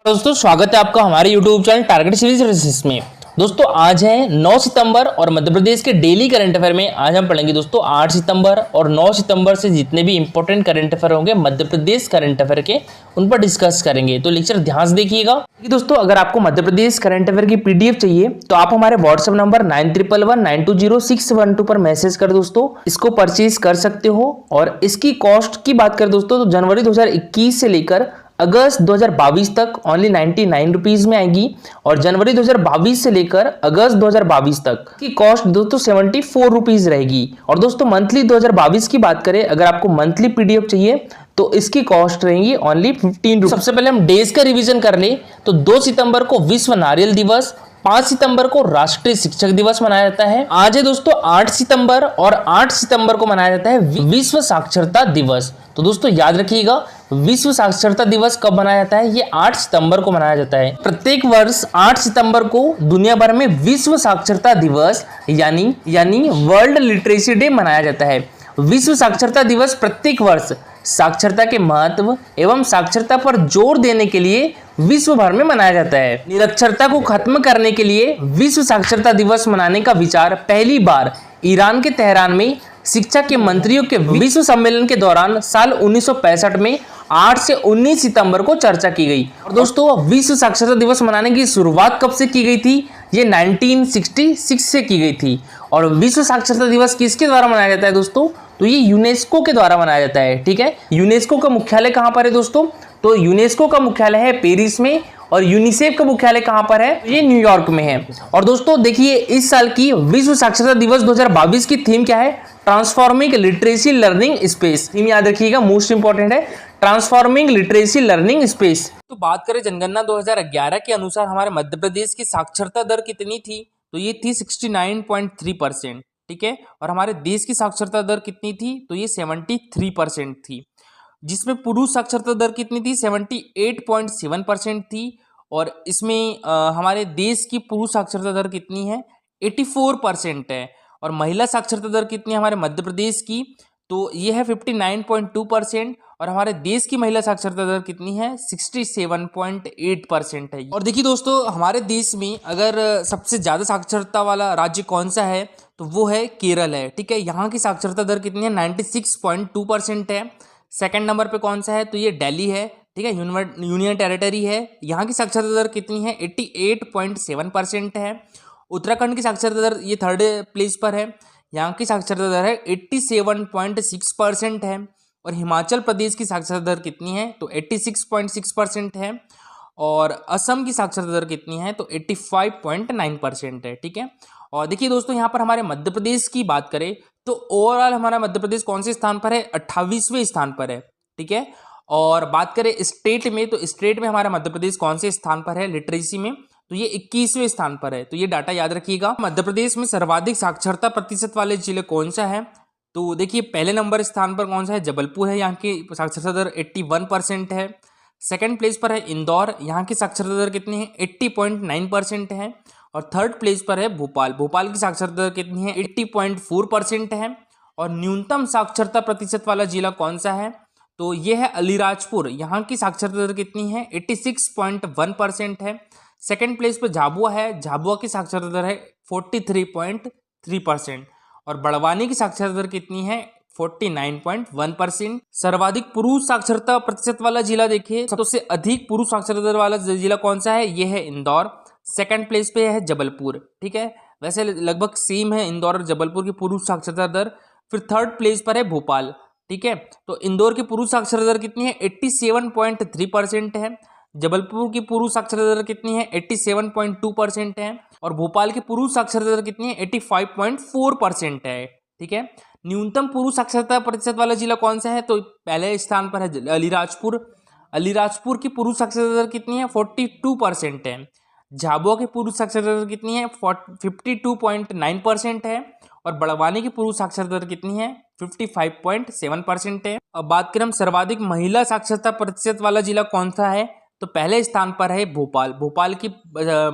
दोस्तों स्वागत है आपका हमारे YouTube चैनल टारगेट सीरीज रेसिस में। दोस्तों आज है 9 सितंबर और मध्य प्रदेश के डेली करंट अफेयर में आज हम पढ़ेंगे दोस्तों 8 सितंबर और 9 सितंबर से जितने भी इंपॉर्टेंट करंट अफेयर होंगे मध्य प्रदेश करंट अफेयर के, उन पर डिस्कस करेंगे। तो लेक्चर ध्यान से देखिएगा कि दोस्तों अगर आपको मध्य प्रदेश करंट अफेयर की पीडीएफ चाहिए तो आप हमारे व्हाट्सएप नंबर 9111920612 पर मैसेज कर दोस्तों इसको परचेज कर सकते हो। और इसकी कॉस्ट की बात करें दोस्तों तो जनवरी 2021 से लेकर अगस्त 2022 तक ओनली 99 रुपीज में आएगी और जनवरी 2022 से लेकर अगस्त 2022 तक की कॉस्ट दोस्तों 74 रुपीज रहेगी। और दोस्तों मंथली 2022 की बात करें, अगर आपको मंथली पीडीएफ चाहिए तो इसकी कॉस्ट रहेगी ओनली 15 रुपीज। सबसे पहले हम डेज का रिवीजन कर ले तो 2 सितंबर को विश्व नारियल दिवस, 5 सितंबर को राष्ट्रीय शिक्षक दिवस मनाया जाता है। आज है दोस्तों 8 सितंबर और 8 सितंबर को मनाया जाता है विश्व साक्षरता दिवस। तो दोस्तों याद रखिएगा विश्व साक्षरता दिवस कब मनाया जाता है, ये 8 सितंबर को मनाया जाता है। प्रत्येक वर्ष 8 सितंबर को दुनिया भर में विश्व साक्षरता दिवस यानी वर्ल्ड लिटरेसी डे मनाया जाता है। विश्व साक्षरता दिवस प्रत्येक वर्ष साक्षरता के महत्व एवं साक्षरता पर जोर देने के लिए विश्व भर में मनाया जाता है। निरक्षरता को खत्म करने के लिए विश्व साक्षरता दिवस मनाने का विचार पहली बार ईरान के तेहरान में शिक्षा के मंत्रियों के विश्व सम्मेलन के दौरान साल 1965 में 8 से 19 सितंबर को चर्चा की गई। और दोस्तों विश्व साक्षरता दिवस मनाने की शुरुआत कब से की गई थी, ये 1966 से की गई थी। और विश्व साक्षरता दिवस किसके द्वारा मनाया जाता है दोस्तों, तो ये यूनेस्को के द्वारा मनाया जाता है। ठीक है, यूनेस्को का मुख्यालय कहां पर है दोस्तों, तो यूनेस्को का मुख्यालय है पेरिस में और यूनिसेफ का मुख्यालय कहां पर है, ये न्यूयॉर्क में है। और दोस्तों देखिए इस साल की विश्व साक्षरता दिवस 2022 की थीम क्या है, transforming literacy learning space. Theme याद रखिएगा, मोस्ट इंपॉर्टेंट है, ट्रांसफॉर्मिंग लिटरेसी लर्निंग स्पेस। तो बात करें जनगणना 2011 के अनुसार हमारे मध्य प्रदेश की साक्षरता दर कितनी थी, तो ये थी 69.3%। ठीक है, और हमारे देश की साक्षरता दर कितनी थी, तो ये 73% थी। जिसमें पुरुष साक्षरता दर कितनी थी, 78.7% थी। और इसमें हमारे देश की पुरुष साक्षरता दर कितनी है, 84% है। और महिला साक्षरता दर कितनी है हमारे मध्य प्रदेश की, तो ये है 59.2%। और हमारे देश की महिला साक्षरता दर कितनी है, 67.8% है। और देखिए दोस्तों हमारे देश में अगर सबसे ज़्यादा साक्षरता वाला राज्य कौन सा है, तो वो है केरल है। ठीक है, यहाँ की साक्षरता दर कितनी है, 96.2% है। सेकंड नंबर पे कौन सा है, तो ये दिल्ली है। ठीक है, यूनियन टेरिटरी है, यहाँ की साक्षरता दर कितनी है, 88.7% है। उत्तराखंड की साक्षरता दर ये थर्ड प्लेस पर है, यहाँ की साक्षरता दर है 87.6% है। और हिमाचल प्रदेश की साक्षरता दर कितनी है, तो 86.6% है। और असम की साक्षरता दर कितनी है, तो 85.9% है। ठीक है, और देखिए दोस्तों यहाँ पर हमारे मध्य प्रदेश की बात करें तो ओवरऑल हमारा मध्य प्रदेश कौन से स्थान पर है, 28वें स्थान पर है। ठीक है, और बात करें स्टेट में तो स्टेट में हमारा मध्य प्रदेश कौन से स्थान पर है लिटरेसी में, तो ये 21वें स्थान पर है। तो ये डाटा याद रखिएगा। मध्य प्रदेश में सर्वाधिक साक्षरता प्रतिशत वाले जिले कौन सा है, तो देखिए पहले नंबर स्थान पर कौन सा है, जबलपुर है, यहाँ की साक्षरता दर 81% है। सेकंड प्लेस पर है इंदौर, यहाँ की साक्षरता दर कितनी है, 80.9% है। और थर्ड प्लेस पर है भोपाल, भोपाल की साक्षरता दर कितनी है, 80.4% है। और न्यूनतम साक्षरता प्रतिशत वाला जिला कौन सा है, तो ये है अलीराजपुर, यहाँ की साक्षरता दर कितनी है, 86.1% है। सेकंड प्लेस पर झाबुआ है, झाबुआ की साक्षरता दर है 43.3%। और बड़वानी की साक्षरता दर कितनी है, 49.1%। सर्वाधिक पुरुष साक्षरता प्रतिशत वाला जिला देखिए, सबसे अधिक पुरुष साक्षरता दर वाला जिला कौन सा है, ये है इंदौर। सेकंड प्लेस पे है जबलपुर। ठीक है, वैसे लगभग सेम है इंदौर और जबलपुर की पुरुष साक्षरता दर। फिर थर्ड प्लेस पर है भोपाल। ठीक है, तो इंदौर की पुरुष साक्षरता दर कितनी है, 87.3% है। जबलपुर की पुरुष साक्षरता दर कितनी है, 87.2% है। और भोपाल की पुरुष साक्षरता दर कितनी है, 85.4% है। ठीक है, न्यूनतम पुरुष साक्षरता प्रतिशत वाला जिला कौन सा है, तो पहले स्थान पर है अलीराजपुर। अलीराजपुर की पुरुष साक्षरता दर कितनी है, 42% है। झाबुआ की पुरुष साक्षरता दर कितनी है, 52.9% है। और बड़वानी की पुरुष साक्षरता दर कितनी है, 55.7% है। अब बात करें हम सर्वाधिक महिला साक्षरता प्रतिशत वाला जिला कौन सा है, तो पहले स्थान पर है भोपाल। भोपाल की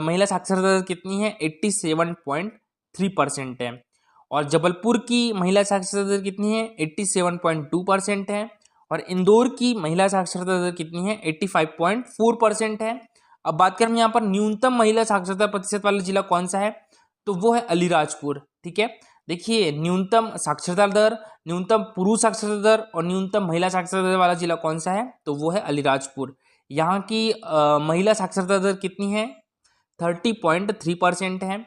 महिला साक्षरता दर कितनी है, 87.3% है। और जबलपुर की महिला साक्षरता दर कितनी है, 87.2% है। और इंदौर की महिला साक्षरता दर कितनी है, 85.4% है। अब बात करें यहाँ पर न्यूनतम महिला साक्षरता प्रतिशत वाला जिला कौन सा है, तो वो है अलीराजपुर। ठीक है, देखिए न्यूनतम साक्षरता दर, न्यूनतम पुरुष साक्षरता दर और न्यूनतम महिला साक्षरता दर वाला जिला कौन सा है, तो वो है अलीराजपुर। यहाँ की महिला साक्षरता दर कितनी है, 30.3% है।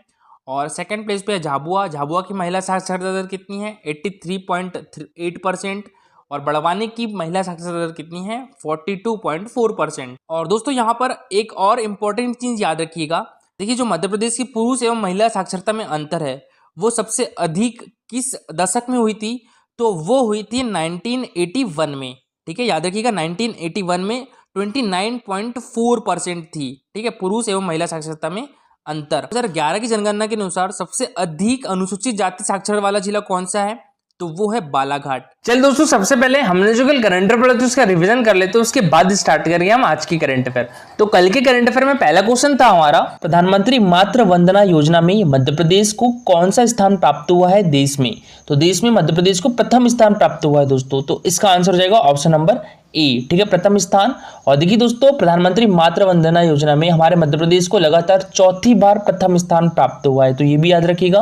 और सेकंड प्लेस पे है झाबुआ। झाबुआ की महिला साक्षरता दर कितनी है, 83.8%। और बड़वानी की महिला साक्षरता दर कितनी है, 42.4%। और दोस्तों यहाँ पर एक और इम्पोर्टेंट चीज याद रखिएगा, देखिए जो मध्य प्रदेश की पुरुष एवं महिला साक्षरता में अंतर है वो सबसे अधिक किस दशक में हुई थी, तो वो हुई थी 1981 में। ठीक है, याद रखिएगा 1981 में 29.4% थी। ठीक है, पुरुष एवं महिला साक्षरता में अंतर। 2011 की जनगणना के अनुसार सबसे अधिक अनुसूचित जाति साक्षर वाला जिला कौन सा है, तो वो है बालाघाट। चल दोस्तों, सबसे पहले हमने जो कल करंट अफेयर पढ़ा उसका रिवीजन कर लेते हैं, उसके बाद स्टार्ट करेंगे हम आज की करंट अफेयर। तो कल के करंट अफेयर में पहला क्वेश्चन था हमारा, प्रधानमंत्री मातृ वंदना योजना में मध्य प्रदेश को कौन सा स्थान प्राप्त हुआ है देश में, तो देश में मध्य प्रदेश को प्रथम स्थान प्राप्त हुआ है दोस्तों। तो इसका आंसर हो जाएगा ऑप्शन नंबर ए। ठीक है, प्रथम स्थान। और देखिए दोस्तों, प्रधानमंत्री मातृ वंदना योजना में हमारे मध्य प्रदेश को लगातार चौथी बार प्रथम स्थान प्राप्त हुआ है, तो ये भी याद रखिएगा।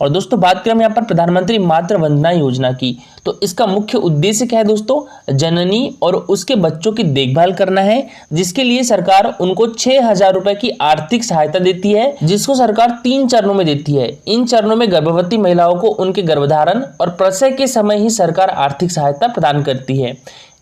और दोस्तों बात करें यहाँ पर प्रधानमंत्री मातृ वंदना योजना की, तो इसका मुख्य उद्देश्य क्या है दोस्तों, जननी और उसके बच्चों की देखभाल करना है, जिसके लिए सरकार उनको 6,000 रुपए की आर्थिक सहायता देती है, जिसको सरकार 3 चरणों में देती है। इन चरणों में गर्भवती महिलाओं को उनके गर्भधारण और प्रसव के समय ही सरकार आर्थिक सहायता प्रदान करती है।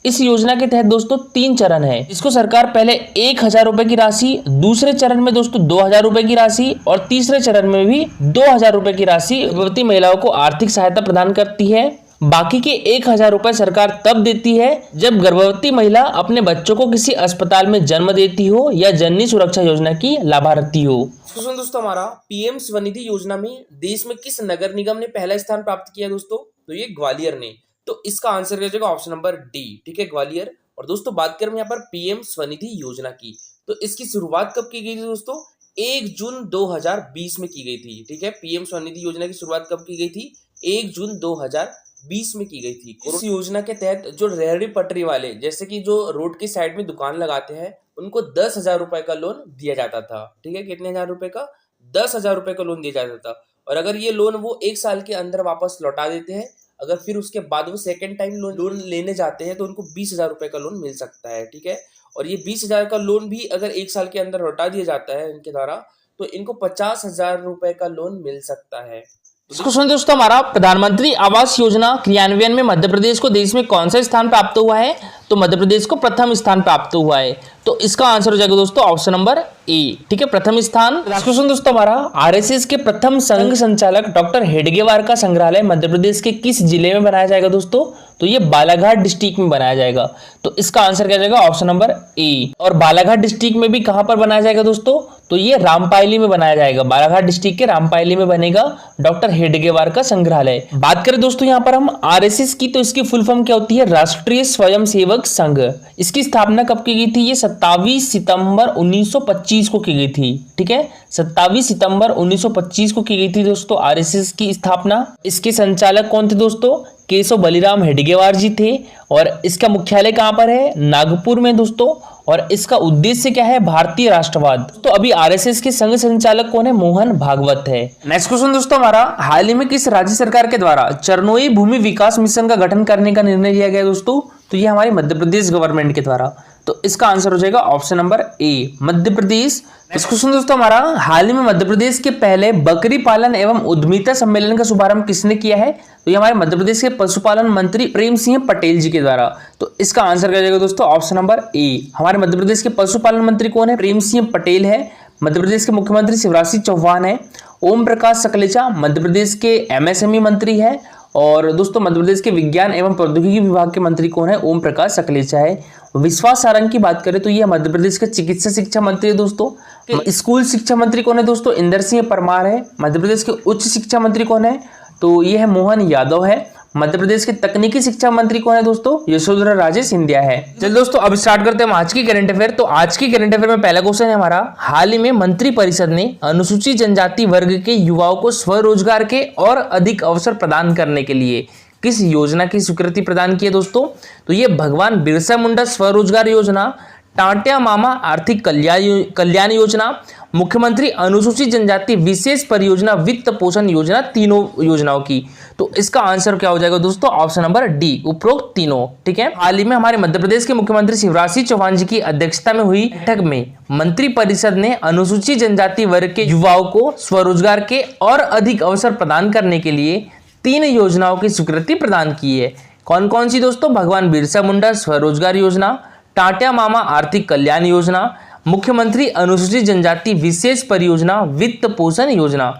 इस योजना के तहत दोस्तों 3 चरण है, इसको सरकार पहले 1,000 रुपए की राशि, दूसरे चरण में दोस्तों 2,000 रुपए की राशि और तीसरे चरण में भी 2,000 रुपए की राशि गर्भवती महिलाओं को आर्थिक सहायता प्रदान करती है। बाकी के 1,000 रुपए सरकार तब देती है जब गर्भवती महिला अपने बच्चों को किसी अस्पताल में जन्म देती हो या जननी सुरक्षा योजना की लाभार्थी हो। दोस्तों हमारा पीएम स्वनिधि योजना में देश में किस नगर निगम ने पहला स्थान प्राप्त किया दोस्तों, तो ये ग्वालियर ने। तो इसका आंसर हो जाएगा ऑप्शन नंबर डी। ठीक है, ग्वालियर। और दोस्तों बात करें यहाँ पर पीएम स्वनिधि योजना की, तो इसकी शुरुआत कब की गई थी दोस्तों, 1 जून 2020 में की गई थी। ठीक है, पीएम स्वनिधि योजना की शुरुआत कब की गई थी, 1 जून 2020 में की गई थी। इस योजना के तहत जो रेहड़ी पटरी वाले, जैसे कि जो रोड की साइड में दुकान लगाते हैं, उनको 10,000 रुपए का लोन दिया जाता था। ठीक है, कितने हजार रुपए का, 10,000 रुपए का लोन दिया जाता था। और अगर ये लोन वो 1 साल के अंदर वापस लौटा देते हैं, अगर फिर उसके बाद वो सेकंड टाइम लोन लेने जाते हैं, तो उनको 20,000 रुपए का लोन मिल सकता है। ठीक है, और ये 20,000 का लोन भी अगर 1 साल के अंदर लौटा दिया जाता है इनके द्वारा, तो इनको 50,000 रुपए का लोन मिल सकता है। क्वेश्चन दोस्तों हमारा, प्रधानमंत्री आवास योजना क्रियान्वयन में मध्य प्रदेश को देश में कौन सा स्थान प्राप्त हुआ है, तो मध्य प्रदेश को प्रथम स्थान प्राप्त हुआ है। तो इसका आंसर हो जाएगा दोस्तों ऑप्शन नंबर ए। ठीक है, प्रथम स्थान। क्वेश्चन दोस्तों हमारा, आरएसएस के प्रथम संघ संचालक डॉक्टर हेडगेवार का संग्रहालय मध्य प्रदेश के किस जिले में बनाया जाएगा दोस्तों, तो ये बालाघाट डिस्ट्रिक्ट में बनाया जाएगा। तो इसका आंसर क्या जाएगा ऑप्शन नंबर ए। और बालाघाट डिस्ट्रिक्ट में भी कहां पर बनाया जाएगा दोस्तों, तो ये रामपायली में बनाया जाएगा। बालाघाट डिस्ट्रिक्ट के रामपायली में बनेगा डॉक्टर हेडगेवार का संग्रहालय। बात करें दोस्तों यहाँ पर हम आरएसएस की, तो इसकी फुल फॉर्म क्या होती है, राष्ट्रीय स्वयंसेवक संघ। इसकी स्थापना कब की गई थी, ये 27 सितंबर 1925 को की गई थी। ठीक है, 27 सितंबर 1925 को की गई थी दोस्तों आरएसएस की स्थापना। इसके संचालक कौन थे दोस्तों, केशव बलिराम हेडगेवार जी थे। और इसका मुख्यालय कहां पर है, नागपुर में दोस्तों। और इसका उद्देश्य क्या है, भारतीय राष्ट्रवाद। तो अभी आरएसएस के संघ संचालक कौन है, मोहन भागवत है। नेक्स्ट क्वेश्चन दोस्तों हमारा, हाल ही में किस राज्य सरकार के द्वारा चरनोई भूमि विकास मिशन का गठन करने का निर्णय लिया गया दोस्तों, तो ये हमारी मध्य प्रदेश गवर्नमेंट के द्वारा। तो इसका आंसर हो जाएगा option number A, Madhya Pradesh. Next question दोस्तों हमारा, हाल ही में मध्य प्रदेश के पहले बकरी पालन एवं उद्यमिता सम्मेलन का शुभारंभ किसने किया है, तो ये हमारे मध्य प्रदेश के पशुपालन मंत्री प्रेम सिंह पटेल जी के द्वारा। तो इसका आंसर क्या जाएगा दोस्तों ऑप्शन नंबर ए। हमारे मध्य प्रदेश के पशुपालन मंत्री कौन है, प्रेम सिंह पटेल है। मध्य प्रदेश के मुख्यमंत्री शिवराज सिंह चौहान है। ओम प्रकाश सकलेचा मध्य प्रदेश के एमएसएमई मंत्री है। और दोस्तों मध्य प्रदेश के विज्ञान एवं प्रौद्योगिकी विभाग के मंत्री कौन है, ओम प्रकाश सकलेचा है। विश्वास सारंग की बात करें तो ये मध्य प्रदेश के चिकित्सा शिक्षा मंत्री है दोस्तों। स्कूल शिक्षा मंत्री कौन है दोस्तों, इंदर सिंह परमार है। मध्य प्रदेश के उच्च शिक्षा मंत्री कौन है, तो ये है मोहन यादव है। मध्य प्रदेश के तकनीकी शिक्षा मंत्री कौन है दोस्तों, यशोधरा राजे सिंधिया है। चलिए दोस्तों अब स्टार्ट करते हैं आज की करंट अफेयर। तो आज की करंट अफेयर में पहला क्वेश्चन है हमारा, हाल ही में मंत्री परिषद ने अनुसूचित जनजाति वर्ग के युवाओं को स्वरोजगार के और अधिक अवसर प्रदान करने के लिए किस योजना की स्वीकृति प्रदान की है दोस्तों, तो ये भगवान बिरसा मुंडा स्वरोजगार योजना, टाटिया मामा आर्थिक कल्याण योजना, मुख्यमंत्री अनुसूचित जनजाति विशेष परियोजना वित्त पोषण योजना, तीनों योजनाओं की। तो इसका आंसर क्या हो जाएगा दोस्तों, ऑप्शन नंबर डी, उपरोक्त तीनों। ठीक है, हाल ही में हमारे मध्य प्रदेश के मुख्यमंत्री शिवराज सिंह चौहान जी की अध्यक्षता में हुई बैठक में मंत्रिपरिषद ने अनुसूचित जनजाति वर्ग के युवाओं को स्वरोजगार के और अधिक अवसर प्रदान करने के लिए 3 योजनाओं की स्वीकृति प्रदान की है। कौन कौन सी दोस्तों, भगवान बिरसा मुंडा स्वरोजगार योजना, टाटिया मामा आर्थिक कल्याण योजना, मुख्यमंत्री अनुसूचित जनजाति विशेष परियोजना वित्त पोषण योजना।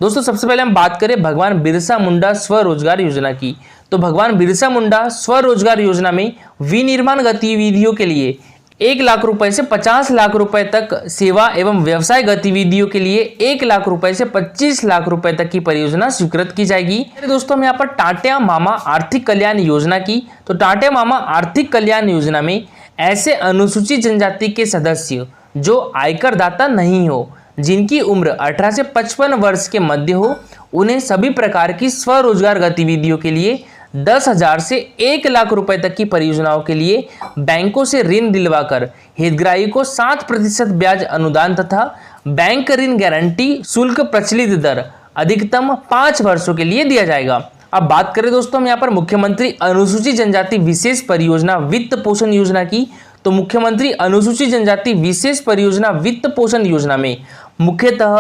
दोस्तों सबसे पहले हम बात करें भगवान बिरसा मुंडा स्वरोजगार योजना की। तो भगवान बिरसा मुंडा स्वरोजगार योजना में विनिर्माण गतिविधियों के लिए 1 लाख रुपए से 50 लाख रुपए तक, सेवा एवं व्यवसाय गतिविधियों के लिए 1 लाख रुपए से 25 लाख रुपए तक की परियोजना स्वीकृत की जाएगी। दोस्तों हम यहाँ पर टाटिया मामा आर्थिक कल्याण योजना की, तो टाटिया मामा आर्थिक कल्याण योजना में ऐसे अनुसूचित जनजाति के सदस्य जो आयकर दाता नहीं हो, जिनकी उम्र 18 से 55 वर्ष के मध्य हो, उन्हें सभी प्रकार की स्वरोजगार गतिविधियों के लिए 10,000 से 1 लाख रुपए तक की परियोजनाओं के लिए बैंकों से ऋण दिलवाकर हितग्राही को 7% ब्याज अनुदान तथा बैंक ऋण गारंटी शुल्क प्रचलित दर अधिकतम 5 वर्षों के लिए दिया जाएगा। अब बात करें दोस्तों हम यहाँ पर मुख्यमंत्री अनुसूचित जनजाति विशेष परियोजना वित्त पोषण योजना की। तो मुख्यमंत्री अनुसूचित जनजाति विशेष परियोजना वित्त पोषण योजना में मुख्यतः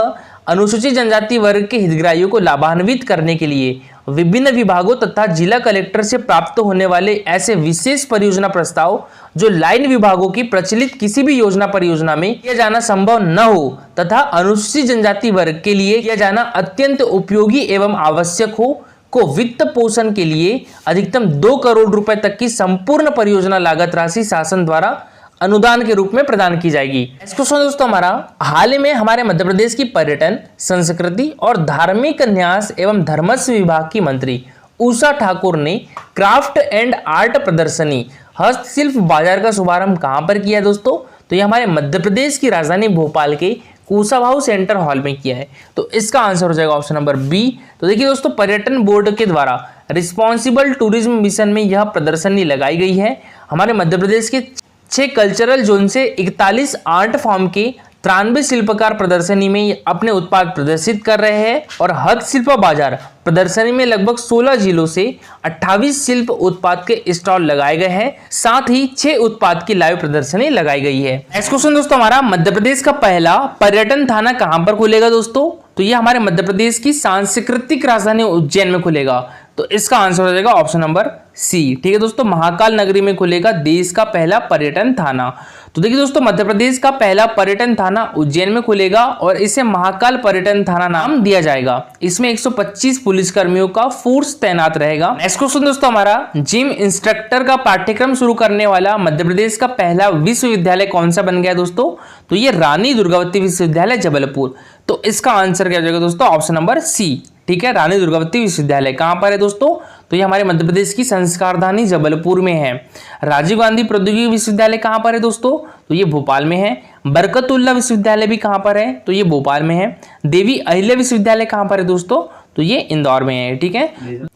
अनुसूचित जनजाति वर्ग के हितग्राहियों को लाभान्वित करने के लिए विभिन्न विभागों तथा जिला कलेक्टर से प्राप्त होने वाले ऐसे विशेष परियोजना प्रस्ताव जो लाइन विभागों की प्रचलित किसी भी योजना परियोजना में किया जाना संभव न हो तथा अनुसूचित जनजाति वर्ग के लिए किया जाना अत्यंत उपयोगी एवं आवश्यक हो को वित्त पोषण के लिए अधिकतम 2 करोड़ रुपए तक की संपूर्ण परियोजना लागत राशि शासन द्वारा अनुदान के रूप में प्रदान की जाएगी। नेक्स्ट क्वेश्चन दोस्तों हमारा, हाल ही में हमारे मध्य प्रदेश की पर्यटन, संस्कृति और धार्मिक न्यास एवं धर्मस्व विभाग की मंत्री उषा ठाकुर ने क्राफ्ट एंड आर्ट प्रदर्शनी हस्तशिल्प बाजार का शुभारंभ कहां पर किया दोस्तों? तो ये हमारे मध्य प्रदेश की राजधानी भोपाल के कुशाभाऊ सेंटर हॉल में किया है। तो इसका आंसर हो जाएगा ऑप्शन नंबर बी। तो देखिए दोस्तों, पर्यटन बोर्ड के द्वारा रिस्पॉन्सिबल टूरिज्म मिशन में यह प्रदर्शनी लगाई गई है। हमारे मध्य प्रदेश के 6 कल्चरल जोन से 41 आर्ट फॉर्म के 93 शिल्पकार प्रदर्शनी में अपने उत्पाद प्रदर्शित कर रहे हैं और हस्तशिल्प बाजार प्रदर्शनी में लगभग 16 जिलों से 28 शिल्प उत्पाद के स्टॉल लगाए गए हैं। साथ ही 6 उत्पाद की लाइव प्रदर्शनी लगाई गई है। नेक्स्ट क्वेश्चन दोस्तों हमारा, मध्य प्रदेश का पहला पर्यटन थाना कहां पर खुलेगा दोस्तों? तो ये हमारे मध्य प्रदेश की सांस्कृतिक राजधानी उज्जैन में खुलेगा। तो इसका आंसर हो जाएगा ऑप्शन नंबर सी। ठीक है दोस्तों, महाकाल नगरी में खुलेगा देश का पहला पर्यटन थाना। तो देखिए दोस्तों, मध्य प्रदेश का पहला पर्यटन थाना उज्जैन में खुलेगा और इसे महाकाल पर्यटन थाना नाम दिया जाएगा। इसमें 125 पुलिस कर्मियों का फोर्स तैनात रहेगा। नेक्स्ट क्वेश्चन दोस्तों हमारा, जिम इंस्ट्रक्टर का पाठ्यक्रम शुरू करने वाला मध्य प्रदेश का पहला विश्वविद्यालय कौन सा बन गया दोस्तों? तो ये रानी दुर्गावती विश्वविद्यालय जबलपुर। तो इसका आंसर क्या हो जाएगा दोस्तों? Option number C. ठीक है, रानी दुर्गावती विश्वविद्यालय कहां पर है दोस्तों? तो ये हमारे मध्य प्रदेश की संस्कारधानी जबलपुर में है। राजीव गांधी प्रौद्योगिकी विश्वविद्यालय कहां पर है दोस्तों? तो ये भोपाल में है। बरकतुल्ला विश्वविद्यालय भी कहां पर है? तो ये भोपाल में है। देवी अहिल्या विश्वविद्यालय कहां पर है दोस्तों? तो ये इंदौर में है। ठीक है,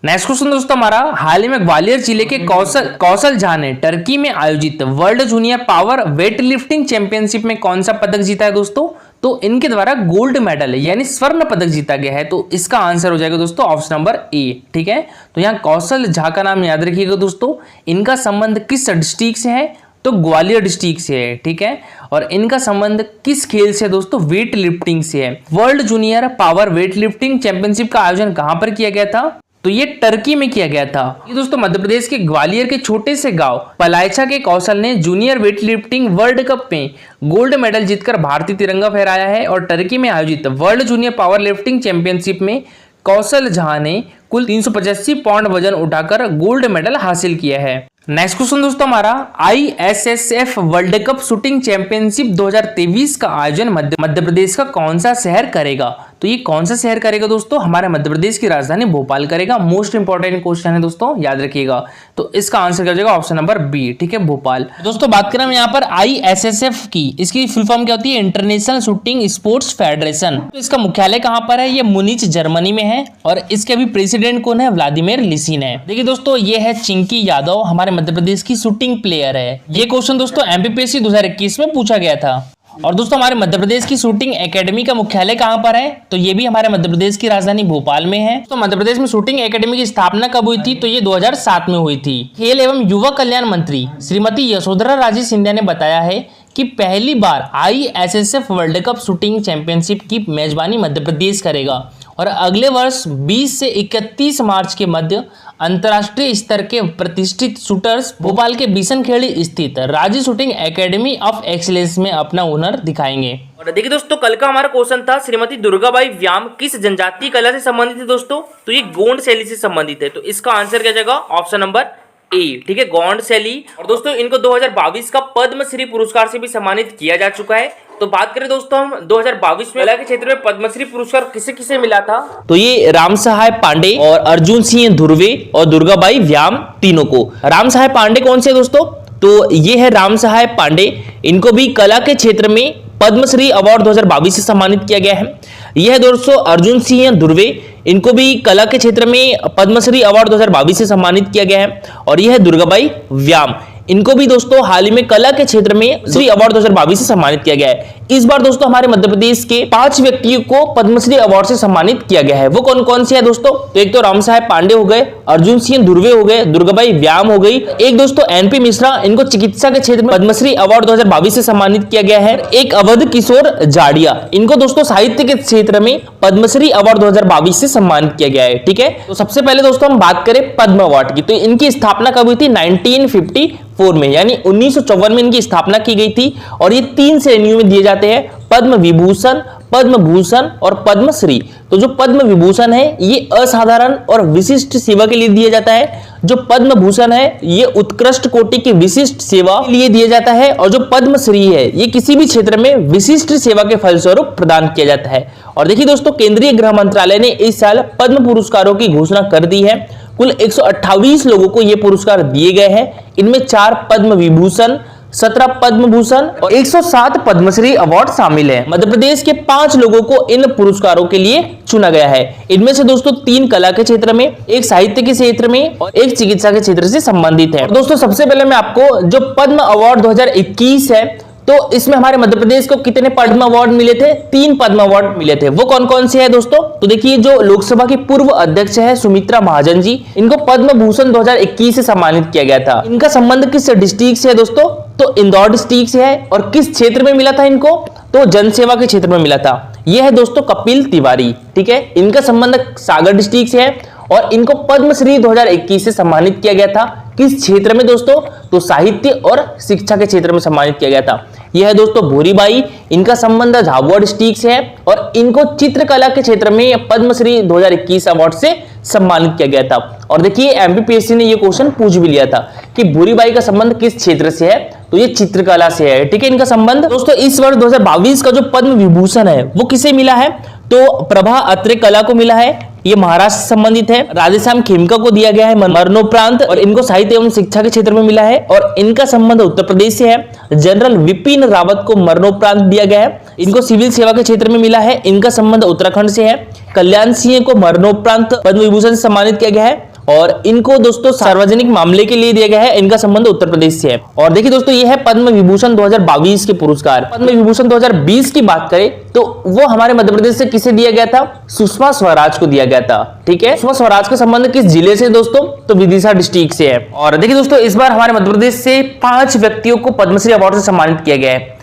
नेक्स्ट क्वेश्चन दोस्तों हमारा, हाल ही में ग्वालियर जिले के कौशल झा ने टर्की में आयोजित world junior power weight lifting championship में कौन सा पदक जीता है दोस्तों? तो इनके द्वारा गोल्ड मेडल यानी स्वर्ण पदक जीता गया है। तो इसका आंसर हो जाएगा दोस्तों ऑप्शन नंबर ए। ठीक है, तो यहाँ कौशल झा का नाम याद रखिएगा दोस्तों। इनका संबंध किस डिस्ट्रिक्ट से है? तो ग्वालियर डिस्ट्रिक्ट से है। ठीक है, और इनका संबंध किस खेल से दोस्तों? वेट लिफ्टिंग से है। World junior power weight lifting championship का आयोजन कहां पर किया गया था? तो ये टर्की में किया गया था। ये दोस्तों मध्य प्रदेश के ग्वालियर के छोटे से गांव पलायछा के कौशल ने junior weight lifting world cup में गोल्ड मेडल जीतकर भारतीय तिरंगा फहराया है और टर्की में आयोजित world junior power lifting championship में कौशल झा ने कुल 385 पाउंड वजन उठाकर गोल्ड मेडल हासिल किया है। नेक्स्ट क्वेश्चन दोस्तों हमारा, ISSF world cup shooting championship 2023 का आयोजन मध्य प्रदेश का कौन सा शहर करेगा? तो ये कौन सा शहर करेगा दोस्तों? हमारे मध्य प्रदेश की राजधानी भोपाल करेगा। मोस्ट इंपॉर्टेंट क्वेश्चन है दोस्तों, याद रखिएगा। तो इसका आंसर कर जाएगा ऑप्शन नंबर बी, ठीक है, भोपाल। दोस्तों बात करें हम यहाँ पर ISSF की, इसकी फुल फॉर्म क्या होती है? International shooting sports federation. तो इसका मुख्यालय कहाँ पर है? ये मुनिच जर्मनी में है और इसके अभी प्रेसिडेंट कौन है? व्लादिमीर लिसिन है। देखिए दोस्तों ये है चिंकी यादव, हमारे मध्य प्रदेश की शूटिंग प्लेयर है। ये क्वेश्चन दोस्तों MPPSC 2021 में पूछा गया था। और दोस्तों हमारे मध्य प्रदेश की शूटिंग एकेडमी का मुख्यालय कहां पर है? तो ये भी हमारे मध्य प्रदेश की राजधानी भोपाल में है। तो मध्य प्रदेश में शूटिंग एकेडमी की स्थापना कब हुई थी? तो ये 2007 में हुई थी। खेल एवं युवा कल्याण मंत्री श्रीमती यशोधरा राजे सिंधिया ने बताया है कि पहली बार ISSF world cup shooting championship की मेजबानी मध्य प्रदेश करेगा और अगले वर्ष 20 से 31 मार्च के मध्य अंतर्राष्ट्रीय स्तर के प्रतिष्ठित शूटर्स भोपाल के बिशनखेड़ी स्थित राज्य शूटिंग एकेडमी ऑफ एक्सीलेंस में अपना हुनर दिखाएंगे। और देखिए दोस्तों कल का हमारा क्वेश्चन था श्रीमती दुर्गाबाई व्याम किस जनजातीय कला से संबंधित है दोस्तों? तो ये गोंड शैली से संबंधित है। तो इसका आंसर क्या जाएगा? ऑप्शन नंबर ए, ठीक है, गोंड शैली। और दोस्तों इनको 2022 का पद्मश्री पुरस्कार से भी सम्मानित किया जा चुका है। तो बात करें दोस्तों हम 2022 में कला के क्षेत्र में पद्मश्री पुरस्कार किसे किसे मिला था? तो ये राम सहाय पांडे और अर्जुन सिंह धुर्वे और दुर्गाबाई व्याम, तीनों को। राम सहाय पांडे कौन से दोस्तों? तो ये है राम सहाय पांडे, इनको भी कला के क्षेत्र में पद्मश्री अवार्ड 2022 से सम्मानित किया गया है। यह है दोस्तों अर्जुन सिंह धुर्वे, इनको भी कला के क्षेत्र में पद्मश्री अवार्ड 2022 से सम्मानित किया गया है। और यह है दुर्गाबाई व्याम, इनको भी दोस्तों हाल ही में कला के क्षेत्र में श्री अवार्ड 2022 से सम्मानित किया गया है। इस बार दोस्तों हमारे मध्य प्रदेश के 5 व्यक्तियों को पद्मश्री अवार्ड से सम्मानित किया गया है। वो कौन कौन से है दोस्तों? तो एक तो राम सहाय पांडे हो गए, अर्जुन सिंह धुर्वे हो गए, दुर्गाबाई व्याम हो गई, एक दोस्तों NP मिश्रा, इनको चिकित्सा के क्षेत्र में पद्मश्री अवार्ड 2022 से सम्मानित किया गया है। एक अवध किशोर जाड़िया, इनको दोस्तों साहित्य के क्षेत्र में पद्मश्री अवार्ड 2022 से सम्मानित किया गया है, ठीक है। तो सबसे पहले दोस्तों हम बात करें पद्म अवार्ड की, तो इनकी स्थापना कब हुई थी? 1954 में, यानी 1954 में इनकी स्थापना की गई थी। और ये 3 श्रेणियों में दिए जाते हैं, पद्म विभूषण, पद्म भूषण और पद्मश्री। तो जो पद्म विभूषण है ये असाधारण और विशिष्ट सेवा के लिए दिया जाता है। जो पद्म भूषण है ये उत्कृष्ट कोटि की विशिष्ट सेवा के लिए दिया जाता है। और जो पद्मश्री है ये किसी भी क्षेत्र में विशिष्ट सेवा के फलस्वरूप प्रदान किया जाता है। और देखिए दोस्तों केंद्रीय गृह मंत्रालय ने इस साल पद्म पुरस्कारों की घोषणा कर दी है। कुल 128 लोगों को ये पुरस्कार दिए गए हैं। इनमें 4 पद्म विभूषण, 17 पद्म भूषण और 107 पद्मश्री अवार्ड शामिल है। मध्य प्रदेश के 5 लोगों को इन पुरस्कारों के लिए चुना गया है। इनमें से दोस्तों 3 कला के क्षेत्र में, एक साहित्य के क्षेत्र में और एक चिकित्सा के क्षेत्र से संबंधित है। दोस्तों सबसे पहले मैं आपको जो पद्म अवार्ड 2021 है, तो इसमें हमारे मध्य प्रदेश को कितने पद्म अवार्ड मिले थे? 3 पद्म अवार्ड मिले थे। वो कौन कौन से है दोस्तों? तो देखिए जो लोकसभा की पूर्व अध्यक्ष है सुमित्रा महाजन जी, इनको पद्म भूषण 2021 से सम्मानित किया गया था। इनका संबंध किस डिस्ट्रिक्ट से है दोस्तों? तो इंदौर डिस्ट्रिक्ट से है। और किस क्षेत्र में मिला था इनको? तो जनसेवा के क्षेत्र में मिला था। यह है दोस्तों कपिल तिवारी, ठीक है, इनका संबंध सागर डिस्ट्रिक्ट से है और इनको पद्मश्री 2021 से सम्मानित किया गया था। किस क्षेत्र में दोस्तों? तो साहित्य और शिक्षा के क्षेत्र में सम्मानित किया गया था। यह है दोस्तों भूरीबाई, इनका संबंध झाबुआ डिस्ट्रिक्ट से है और इनको चित्रकला के क्षेत्र में पद्मश्री 2021 अवार्ड से सम्मानित किया गया था। और देखिए MPPSC ने ये क्वेश्चन पूछ भी लिया था कि भूरीबाई का संबंध किस क्षेत्र से है? तो ये चित्रकला से है, ठीक है, इनका संबंध। दोस्तों इस वर्ष 2022 का जो पद्म विभूषण है वो किसे मिला है? तो प्रभा अत्रे कला को मिला है, ये महाराष्ट्र से संबंधित है। राधेश्याम खेमका को दिया गया है मरणोपरांत और इनको साहित्य एवं शिक्षा के क्षेत्र में मिला है और इनका संबंध उत्तर प्रदेश से है। जनरल विपिन रावत को मरणोपरांत दिया गया है, इनको सिविल सेवा के क्षेत्र में मिला है, इनका संबंध उत्तराखंड से है। कल्याण सिंह को मरणोपरांत पद्म विभूषण से सम्मानित किया गया है और इनको दोस्तों सार्वजनिक मामले के लिए दिया गया है, इनका संबंध उत्तर प्रदेश से है। और देखिए दोस्तों ये है पद्म विभूषण 2022 के पुरस्कार। पद्म विभूषण 2020 की बात करें तो वो हमारे मध्य प्रदेश से किसे दिया गया था? सुषमा स्वराज को दिया गया था, ठीक है। सुषमा स्वराज का संबंध किस जिले से दोस्तों? तो विदिशा डिस्ट्रिक्ट से है। और देखिए दोस्तों इस बार हमारे मध्य प्रदेश से 5 व्यक्तियों को पद्मश्री अवार्ड से सम्मानित किया गया है,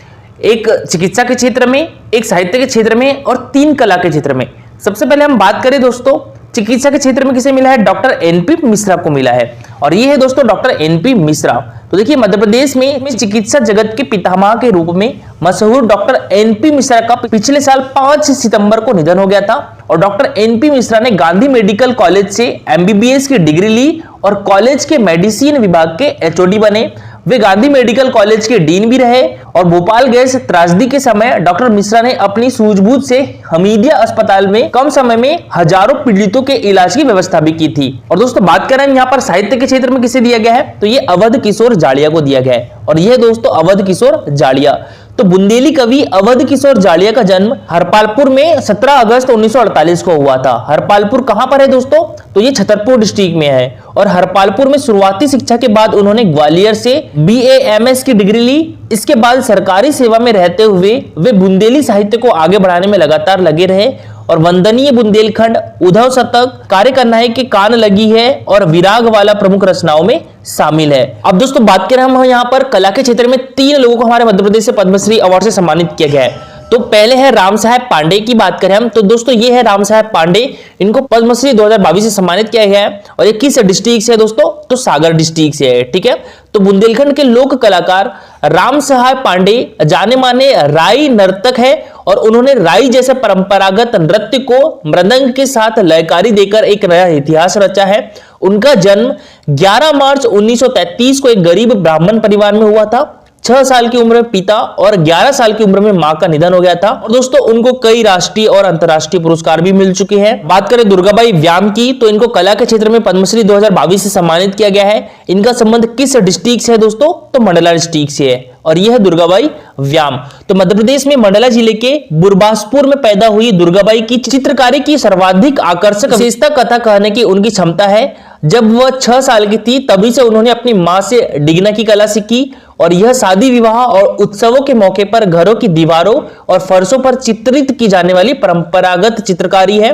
एक चिकित्सा के क्षेत्र में, एक साहित्य के क्षेत्र में और 3 कला के क्षेत्र में। सबसे पहले हम बात करें दोस्तों चिकित्सा के क्षेत्र में किसे मिला है? डॉक्टर NP मिश्रा को मिला है और ये है दोस्तों डॉक्टर NP मिश्रा। तो देखिए मध्य प्रदेश में चिकित्सा जगत के पितामह के रूप में मशहूर डॉक्टर NP मिश्रा का पिछले साल 5 सितंबर को निधन हो गया था और डॉक्टर NP मिश्रा ने गांधी मेडिकल कॉलेज से MBBS की डिग्री ली और कॉलेज के मेडिसिन विभाग के HOD बने। वे गांधी मेडिकल कॉलेज के डीन भी रहे और भोपाल गैस त्रासदी के समय डॉक्टर मिश्रा ने अपनी सूझबूझ से हमीदिया अस्पताल में कम समय में हजारों पीड़ितों के इलाज की व्यवस्था भी की थी। और दोस्तों बात करें यहाँ पर साहित्य के क्षेत्र में किसे दिया गया है, तो ये अवध किशोर जाड़िया को दिया गया है। और यह दोस्तों अवध किशोर जाड़िया, तो बुंदेली कवि अवध किशोर जाड़िया का जन्म हरपालपुर में 17 अगस्त 1948 को हुआ था। हरपालपुर कहां पर है दोस्तों, तो ये छतरपुर डिस्ट्रिक्ट में है। और हरपालपुर में शुरुआती शिक्षा के बाद उन्होंने ग्वालियर से BA MS की डिग्री ली। इसके बाद सरकारी सेवा में रहते हुए वे बुंदेली साहित्य को आगे बढ़ाने में लगातार लगे रहे और वंदनीय बुंदेलखंड, उद्धव शतक, कार्य करना है कि कान लगी है और विराग वाला प्रमुख रचनाओं में शामिल है। अब दोस्तों बात करें हम यहाँ पर कला के क्षेत्र में 3 लोगों को हमारे मध्य प्रदेश से पद्मश्री अवार्ड से सम्मानित किया गया है। तो पहले है राम साहब पांडे की बात करें हम, तो दोस्तों ये है राम साहब पांडे, इनको पद्मश्री 2022 से सम्मानित किया गया है। और ये किस डिस्ट्रिक्ट से है दोस्तों, तो सागर डिस्ट्रिक्ट से है। ठीक है, तो बुंदेलखंड के लोक कलाकार राम साहब पांडे जाने माने राई नर्तक है और उन्होंने राई जैसे परंपरागत नृत्य को मृदंग के साथ लयकारी देकर एक नया इतिहास रचा है। उनका जन्म 11 मार्च 1933 को एक गरीब ब्राह्मण परिवार में हुआ था। 6 साल की उम्र में पिता और 11 साल की उम्र में मां का निधन हो गया था। और दोस्तों उनको कई राष्ट्रीय और अंतर्राष्ट्रीय पुरस्कार भी मिल चुके हैं। बात करें दुर्गाबाई व्याम की, तो इनको कला के क्षेत्र में पद्मश्री 2022 से सम्मानित किया गया है। इनका संबंध किस डिस्ट्रिक्ट से है दोस्तों, तो मंडला डिस्ट्रिक्ट से है। और यह है दुर्गाबाई व्याम। तो मध्य प्रदेश में मंडला जिले के बुरबासपुर में पैदा हुई दुर्गाबाई की चित्रकारी की सर्वाधिक आकर्षक विशेषता कथा कहने की उनकी क्षमता है। जब वह 6 साल की थी तभी से उन्होंने अपनी मां से डिगना की कला सीखी और यह शादी विवाह और उत्सवों के मौके पर घरों की दीवारों और फर्शों पर चित्रित की जाने वाली परंपरागत चित्रकारी है।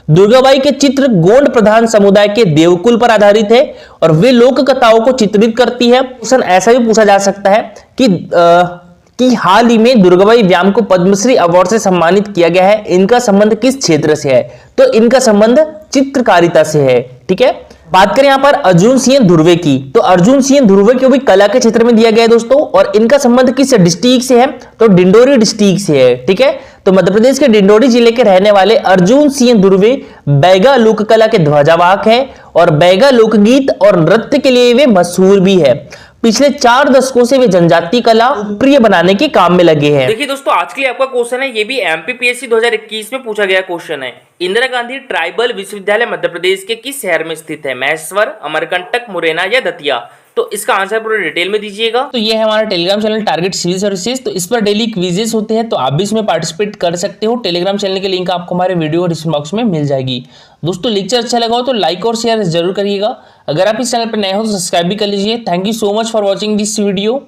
दुर्गाबाई के चित्र गोंड प्रधान समुदाय के देवकुल पर आधारित है और वे लोक कथाओं को चित्रित करती है। क्वेश्चन ऐसा भी पूछा जा सकता है कि हाल ही में दुर्गाबाई व्याम को पद्मश्री अवार्ड से सम्मानित किया गया है, इनका संबंध किस क्षेत्र से है, तो इनका संबंध चित्रकारिता से है। ठीक है, बात करें यहाँ पर अर्जुन सिंह धुर्वे की, तो अर्जुन सिंह धुर्वे को भी कला के क्षेत्र में दिया गया है दोस्तों। और इनका संबंध किस डिस्ट्रिक्ट से है, तो डिंडोरी डिस्ट्रिक्ट से है। ठीक है, तो मध्य प्रदेश के डिंडोरी जिले के रहने वाले अर्जुन सिंह धुर्वे बैगा लोक कला के ध्वजावाहक है और बैगा लोकगीत और नृत्य के लिए वे मशहूर भी है। पिछले 4 दशकों से वे जनजातीय कला प्रिय बनाने के काम में लगे हैं। देखिए दोस्तों आज के लिए आपका क्वेश्चन है, ये भी MPPSC 2021 में पूछा गया क्वेश्चन है। इंदिरा गांधी ट्राइबल विश्वविद्यालय मध्य प्रदेश के किस शहर में स्थित है, महेश्वर, अमरकंटक, मुरैना या दतिया, तो इसका आंसर पूरे डिटेल में दीजिएगा। तो ये है हमारा Telegram channel target civil services, तो इस पर डेली क्विजेस होते हैं, तो आप भी इसमें पार्टिसिपेट कर सकते हो। टेलीग्राम चैनल की लिंक आपको हमारे वीडियो डिस्क्रिप्शन बॉक्स में मिल जाएगी। दोस्तों लेक्चर अच्छा लगा हो तो लाइक और शेयर जरूर करिएगा। अगर आप इस चैनल पर नए हो तो सब्सक्राइब भी कर लीजिए। Thank you so much for watching this video.